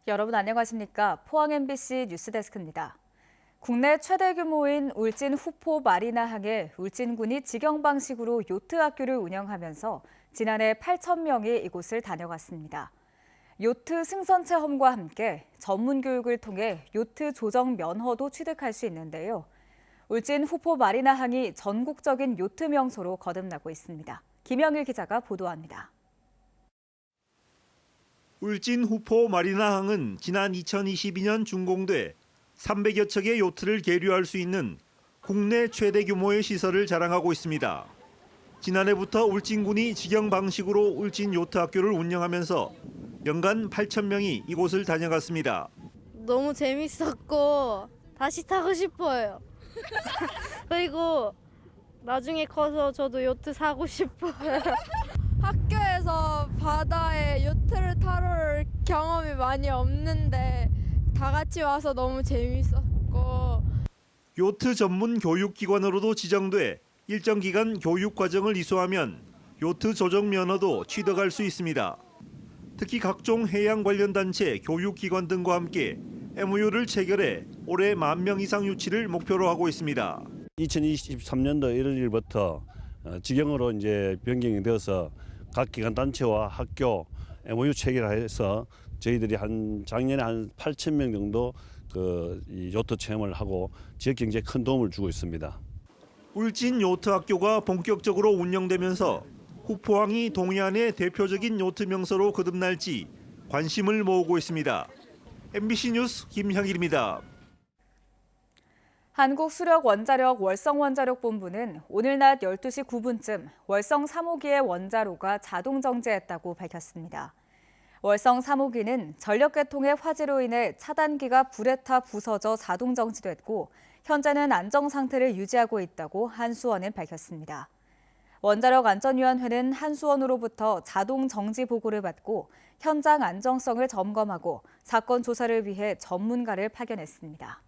여러분 안녕하십니까? 포항 MBC 뉴스데스크입니다. 국내 최대 규모인 울진 후포 마리나항에 울진군이 직영 방식으로 요트 학교를 운영하면서 지난해 8,000명이 이곳을 다녀갔습니다. 요트 승선 체험과 함께 전문 교육을 통해 요트 조정 면허도 취득할 수 있는데요. 울진 후포 마리나항이 전국적인 요트 명소로 거듭나고 있습니다. 김영일 기자가 보도합니다. 울진 후포 마리나항은 지난 2022년 준공돼 300여 척의 요트를 계류할 수 있는 국내 최대 규모의 시설을 자랑하고 있습니다. 지난해부터 울진군이 직영 방식으로 울진 요트 학교를 운영하면서 연간 8,000명이 이곳을 다녀갔습니다. 너무 재밌었고 다시 타고 싶어요. 그리고 나중에 커서 저도 요트 사고 싶어요. 학교에서 바다에 요트를 타볼 경험이 많이 없는데 다 같이 와서 너무 재밌었고 요트 전문 교육기관으로도 지정돼 일정 기간 교육 과정을 이수하면 요트 조정 면허도 취득할 수 있습니다. 특히 각종 해양 관련 단체, 교육기관 등과 함께 MOU를 체결해 올해 10,000명 이상 유치를 목표로 하고 있습니다. 2023년도 1월 1일부터 직영으로 이제 변경이 되어서 각 기관 단체와 학교 MOU 체결해서 저희들이 작년에 한 8,000명 정도 이 요트 체험을 하고 지역 경제에 큰 도움을 주고 있습니다. 울진 요트 학교가 본격적으로 운영되면서 후포항이 동해안의 대표적인 요트 명소로 거듭날지 관심을 모으고 있습니다. MBC 뉴스 김향일입니다. 한국수력원자력 월성원자력본부는 오늘 낮 12시 9분쯤 월성 3호기의 원자로가 자동 정지했다고 밝혔습니다. 월성 3호기는 전력 계통의 화재로 인해 차단기가 불에 타 부서져 자동 정지됐고 현재는 안정 상태를 유지하고 있다고 한수원은 밝혔습니다. 원자력 안전위원회는 한수원으로부터 자동 정지 보고를 받고 현장 안정성을 점검하고 사건 조사를 위해 전문가를 파견했습니다.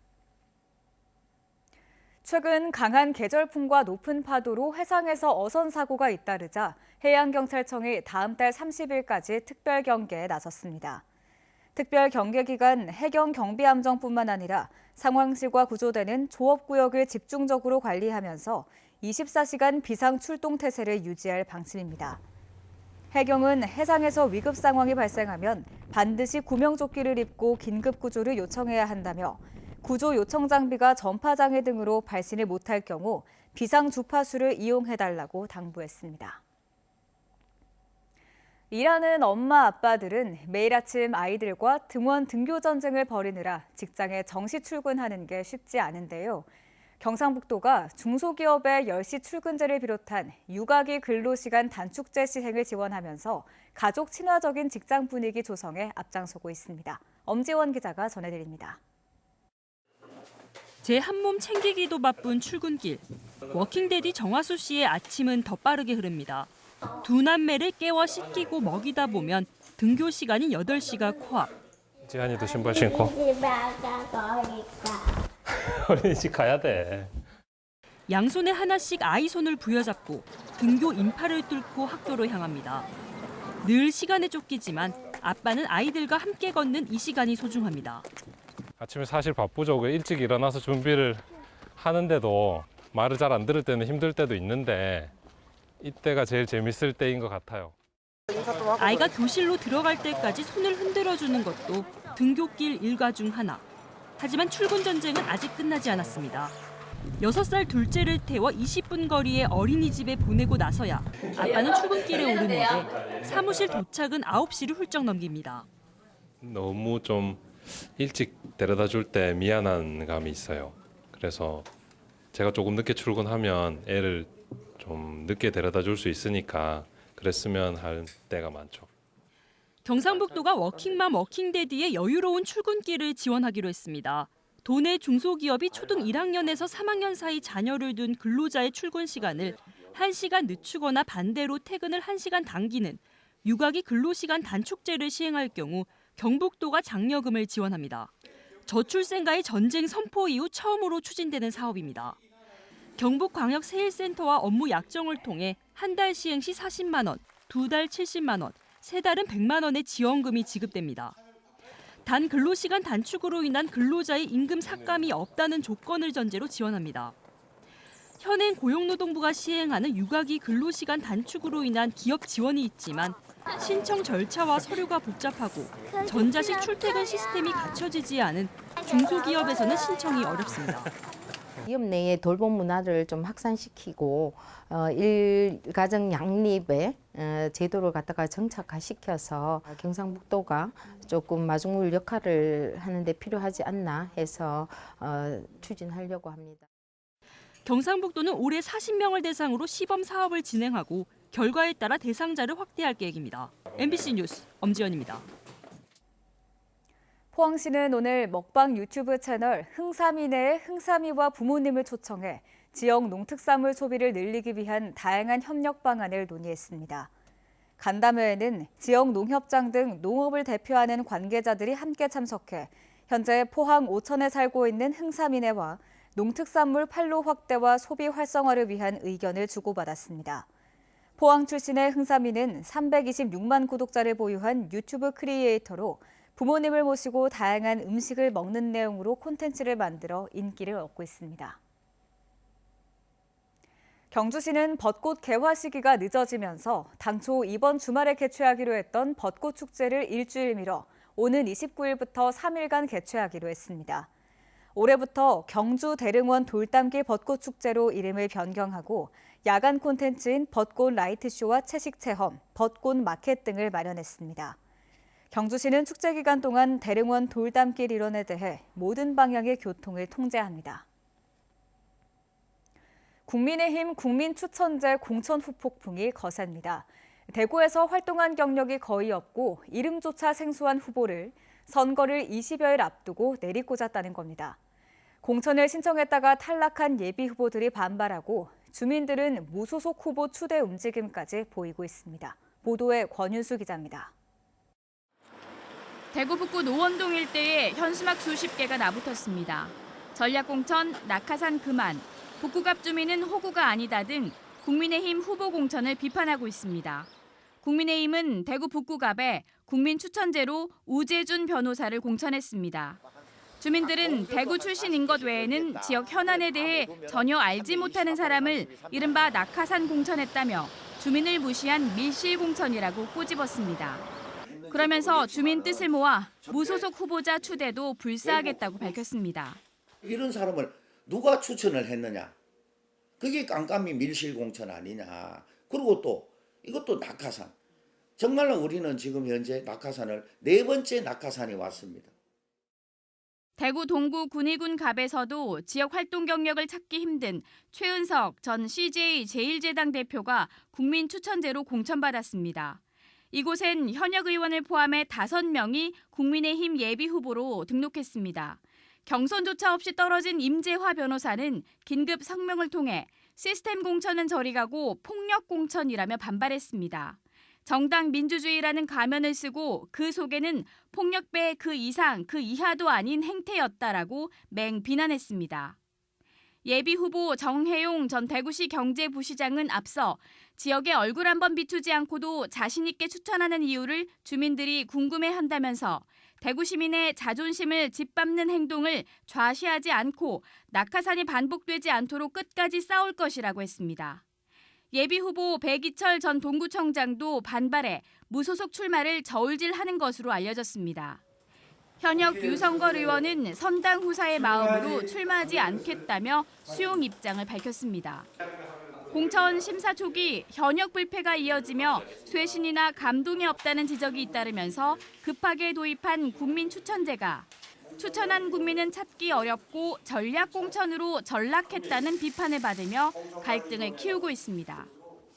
최근 강한 계절풍과 높은 파도로 해상에서 어선 사고가 잇따르자 해양경찰청이 다음 달 30일까지 특별 경계에 나섰습니다. 특별 경계 기간 해경 경비함정뿐만 아니라 상황실과 구조대는 조업구역을 집중적으로 관리하면서 24시간 비상 출동 태세를 유지할 방침입니다. 해경은 해상에서 위급 상황이 발생하면 반드시 구명조끼를 입고 긴급 구조를 요청해야 한다며 구조 요청 장비가 전파장애 등으로 발신을 못할 경우 비상 주파수를 이용해달라고 당부했습니다. 일하는 엄마 아빠들은 매일 아침 아이들과 등원 등교 전쟁을 벌이느라 직장에 정시 출근하는 게 쉽지 않은데요. 경상북도가 중소기업의 10시 출근제를 비롯한 육아기 근로시간 단축제 시행을 지원하면서 가족 친화적인 직장 분위기 조성에 앞장서고 있습니다. 엄지원 기자가 전해드립니다. 제 한몸 챙기기도 바쁜 출근길. 워킹데디 정화수 씨의 아침은 더 빠르게 흐릅니다. 두 남매를 깨워 씻기고 먹이다 보면 등교 시간인 8시가 코앞. 지한이도 신발 신고. 어린이집 가야 돼. 양손에 하나씩 아이 손을 부여잡고 등교 인파를 뚫고 학교로 향합니다. 늘 시간에 쫓기지만 아빠는 아이들과 함께 걷는 이 시간이 소중합니다. 아침에 사실 바쁘죠. 일찍 일어나서 준비를 하는데도 말을 잘 안 들을 때는 힘들 때도 있는데 이때가 제일 재밌을 때인 것 같아요. 아이가 교실로 들어갈 때까지 손을 흔들어주는 것도 등교길 일과 중 하나. 하지만 출근 전쟁은 아직 끝나지 않았습니다. 6살 둘째를 태워 20분 거리의 어린이집에 보내고 나서야 아빠는 출근길에 오르는데 사무실 도착은 9시를 훌쩍 넘깁니다. 너무 좀 일찍 데려다 줄 때 미안한 감이 있어요. 그래서 제가 조금 늦게 출근하면 애를 좀 늦게 데려다 줄 수 있으니까 그랬으면 할 때가 많죠. 경상북도가 워킹맘 워킹데디의 여유로운 출근길을 지원하기로 했습니다. 도내 중소기업이 초등 1학년에서 3학년 사이 자녀를 둔 근로자의 출근 시간을 1시간 늦추거나 반대로 퇴근을 1시간 당기는 육아기 근로시간 단축제를 시행할 경우 경북도가 장려금을 지원합니다. 저출생과의 전쟁 선포 이후 처음으로 추진되는 사업입니다. 경북광역세일센터와 업무 약정을 통해 한 달 시행 시 40만 원, 2달 70만 원, 3달은 100만 원의 지원금이 지급됩니다. 단 근로시간 단축으로 인한 근로자의 임금 삭감이 없다는 조건을 전제로 지원합니다. 현행 고용노동부가 시행하는 육아기 근로시간 단축으로 인한 기업 지원이 있지만 신청 절차와 서류가 복잡하고 전자식 출퇴근 시스템이 갖춰지지 않은 중소기업에서는 신청이 어렵습니다. 기업 내에 돌봄 문화를 좀 확산시키고 일가정 양립의 제도를 갖다가 정착화시켜서 경상북도가 조금 마중물 역할을 하는 데 필요하지 않나 해서 추진하려고 합니다. 경상북도는 올해 40명을 대상으로 시범 사업을 진행하고 결과에 따라 대상자를 확대할 계획입니다. MBC 뉴스 엄지연입니다. 포항시는 오늘 먹방 유튜브 채널 흥삼이네의 흥삼이와 부모님을 초청해 지역 농특산물 소비를 늘리기 위한 다양한 협력 방안을 논의했습니다. 간담회에는 지역 농협장 등 농업을 대표하는 관계자들이 함께 참석해 현재 포항 오천에 살고 있는 흥삼이네와 농특산물 판로 확대와 소비 활성화를 위한 의견을 주고받았습니다. 포항 출신의 흥삼이는 326만 구독자를 보유한 유튜브 크리에이터로 부모님을 모시고 다양한 음식을 먹는 내용으로 콘텐츠를 만들어 인기를 얻고 있습니다. 경주시는 벚꽃 개화 시기가 늦어지면서 당초 이번 주말에 개최하기로 했던 벚꽃 축제를 일주일 미뤄 오는 29일부터 3일간 개최하기로 했습니다. 올해부터 경주 대릉원 돌담길 벚꽃 축제로 이름을 변경하고 야간 콘텐츠인 벚꽃 라이트쇼와 채식 체험, 벚꽃 마켓 등을 마련했습니다. 경주시는 축제 기간 동안 대릉원 돌담길 일원에 대해 모든 방향의 교통을 통제합니다. 국민의힘 국민추천제 공천 후폭풍이 거셉니다. 대구에서 활동한 경력이 거의 없고 이름조차 생소한 후보를 선거를 20여일 앞두고 내리꽂았다는 겁니다. 공천을 신청했다가 탈락한 예비 후보들이 반발하고 주민들은 무소속 후보 추대 움직임까지 보이고 있습니다. 보도에 권윤수 기자입니다. 대구 북구 노원동 일대에 현수막 수십 개가 나붙었습니다. 전략공천, 낙하산 그만, 북구갑 주민은 호구가 아니다 등 국민의힘 후보 공천을 비판하고 있습니다. 국민의힘은 대구 북구갑에 국민추천제로 우재준 변호사를 공천했습니다. 주민들은 대구 출신인 것 외에는 지역 현안에 대해 전혀 알지 못하는 사람을 이른바 낙하산 공천했다며 주민을 무시한 밀실 공천이라고 꼬집었습니다. 그러면서 주민 뜻을 모아 무소속 후보자 추대도 불사하겠다고 밝혔습니다. 이런 사람을 누가 추천을 했느냐? 그게 깜깜이 밀실 공천 아니냐? 그리고 또 이것도 낙하산. 정말로 우리는 지금 현재 낙하산을 4번째 낙하산이 왔습니다. 대구 동구 군위군 갑에서도 지역 활동 경력을 찾기 힘든 최은석 전 CJ 제1제당 대표가 국민 추천제로 공천받았습니다. 이곳엔 현역 의원을 포함해 5명이 국민의힘 예비 후보로 등록했습니다. 경선조차 없이 떨어진 임재화 변호사는 긴급 성명을 통해 시스템 공천은 저리 가고 폭력 공천이라며 반발했습니다. 정당 민주주의라는 가면을 쓰고 그 속에는 폭력배 그 이상 그 이하도 아닌 행태였다라고 맹 비난했습니다. 예비 후보 정혜용 전 대구시 경제부시장은 앞서 지역에 얼굴 한번 비추지 않고도 자신 있게 추천하는 이유를 주민들이 궁금해한다면서 대구 시민의 자존심을 짓밟는 행동을 좌시하지 않고 낙하산이 반복되지 않도록 끝까지 싸울 것이라고 했습니다. 예비 후보 백이철 전 동구청장도 반발해 무소속 출마를 저울질하는 것으로 알려졌습니다. 현역 유성걸 의원은 선당 후사의 마음으로 출마하지 않겠다며 수용 입장을 밝혔습니다. 공천 심사 초기 현역 불패가 이어지며 쇄신이나 감동이 없다는 지적이 잇따르면서 급하게 도입한 국민 추천제가 추천한 국민은 찾기 어렵고 전략 공천으로 전락했다는 비판을 받으며 갈등을 키우고 있습니다.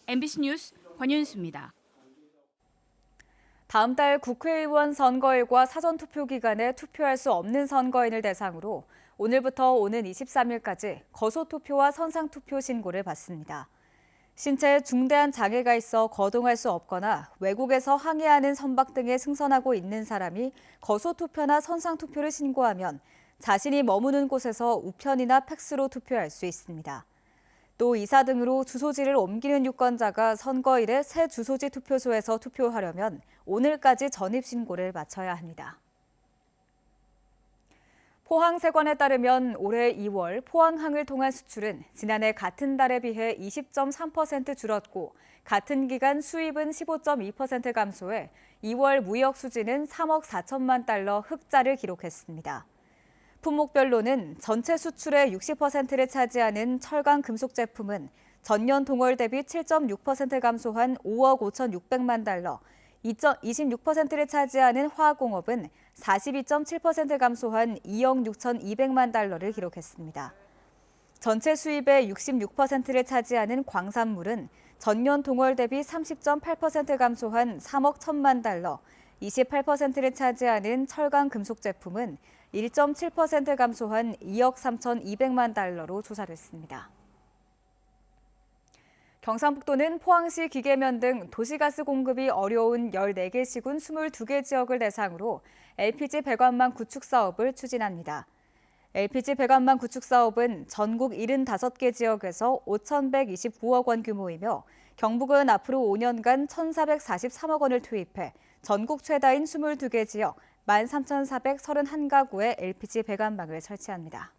MBC 뉴스 권윤수입니다. 다음 달 국회의원 선거일과 사전투표 기간에 투표할 수 없는 선거인을 대상으로 오늘부터 오는 23일까지 거소투표와 선상투표 신고를 받습니다. 신체에 중대한 장애가 있어 거동할 수 없거나 외국에서 항해하는 선박 등에 승선하고 있는 사람이 거소투표나 선상투표를 신고하면 자신이 머무는 곳에서 우편이나 팩스로 투표할 수 있습니다. 또 이사 등으로 주소지를 옮기는 유권자가 선거일에 새 주소지 투표소에서 투표하려면 오늘까지 전입신고를 마쳐야 합니다. 포항세관에 따르면 올해 2월 포항항을 통한 수출은 지난해 같은 달에 비해 20.3% 줄었고 같은 기간 수입은 15.2% 감소해 2월 무역 수지는 3억 4천만 달러 흑자를 기록했습니다. 품목별로는 전체 수출의 60%를 차지하는 철강 금속 제품은 전년 동월 대비 7.6% 감소한 5억 5,600만 달러, 26%를 차지하는 화학공업은 42.7% 감소한 2억 6,200만 달러를 기록했습니다. 전체 수입의 66%를 차지하는 광산물은 전년 동월 대비 30.8% 감소한 3억 1천만 달러, 28%를 차지하는 철강 금속 제품은 1.7% 감소한 2억 3,200만 달러로 조사됐습니다. 경상북도는 포항시 기계면 등 도시가스 공급이 어려운 14개 시군 22개 지역을 대상으로 LPG 배관망 구축 사업을 추진합니다. LPG 배관망 구축 사업은 전국 75개 지역에서 5,129억 원 규모이며 경북은 앞으로 5년간 1,443억 원을 투입해 전국 최다인 22개 지역 13,431가구에 LPG 배관망을 설치합니다.